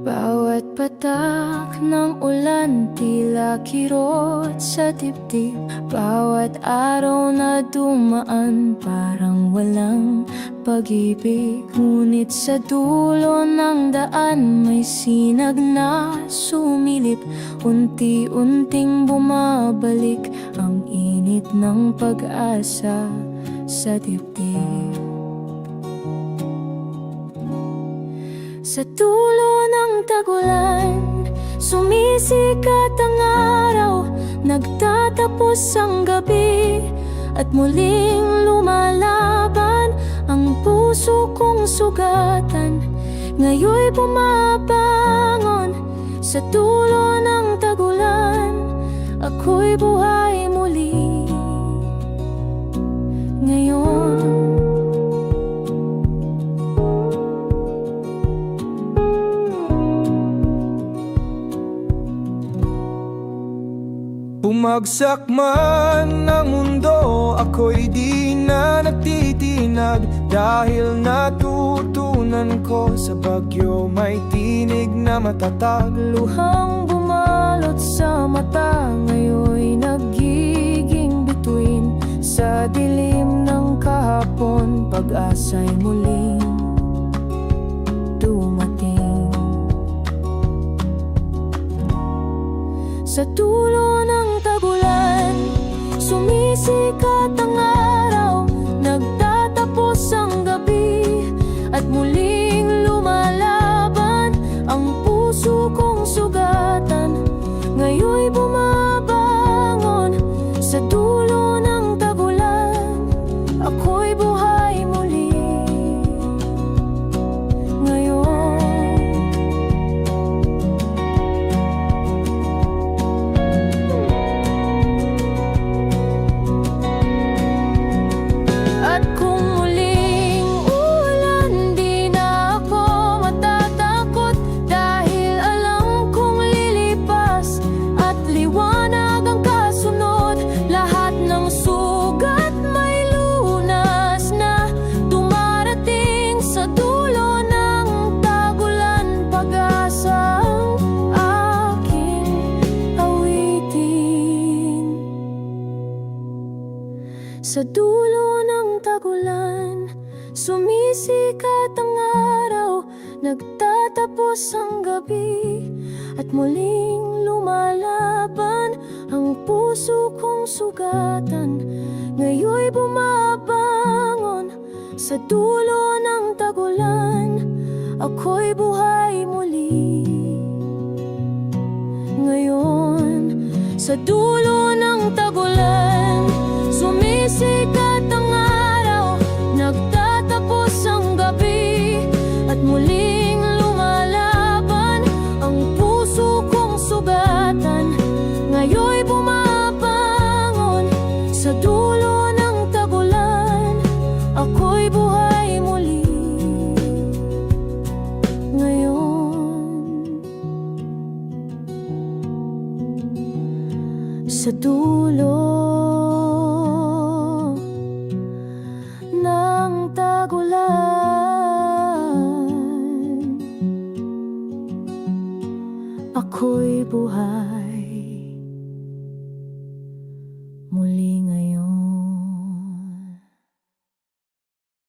Bawat patak ng ulan tila kirot sa dibdib. Bawat araw na dumaan parang walang pag-ibig. Ngunit sa dulo ng daan may sinag na sumilip. Unti-unting bumabalik ang init ng pag-asa sa dibdib. Sa dulo ng tagulan, sumisikat ang araw. Nagtatapos ang gabi at muling lumalaban ang puso kong sugatan. Ngayon'y bumabangon sa dulo ng tagulan. Ako'y buhay muli ngayon. Bumagsak man ang mundo, ako'y di na nagtitinag. Dahil natutunan ko sa bagyo may tinig na matatag. Luhang bumalot sa mata, ngayon'y nagiging bituin. Sa dilim ng kahapon, pag-asa'y muling dumating. Sa dulo ng tagulan, sumisikat ang araw. Nagtatapos ang gabi at muling lumalaban ang puso kong sugatan. Ngayon'y bumabangon sa dulo ng tagulan. Ako'y buhay muli ngayon. At kung muling uulan, di na ako matatakot. Dahil alam kong lilipas at liwanag ang kasunod. Lahat ng sugat may lunas na dumarating sa dulo ng tagulan. Pag-asa ang aking awitin. Sa dulo ng tagulan, sumisikat ang araw. Nagtatapos ang gabi at muling lumalaban ang puso kong sugatan. Ngayon'y bumabangon sa dulo ng tagulan. Ako'y buhay muli ngayon. Sa dulo ng tagulan, sumisikat ang araw. Nagtatapos ang gabi at muling lumalaban ang puso kong sugatan. Ngayon'y bumabangon sa dulo ng tagulan. Ako'y buhay muli ngayon. Sa dulo ng tagulan, ako'y buhay muli.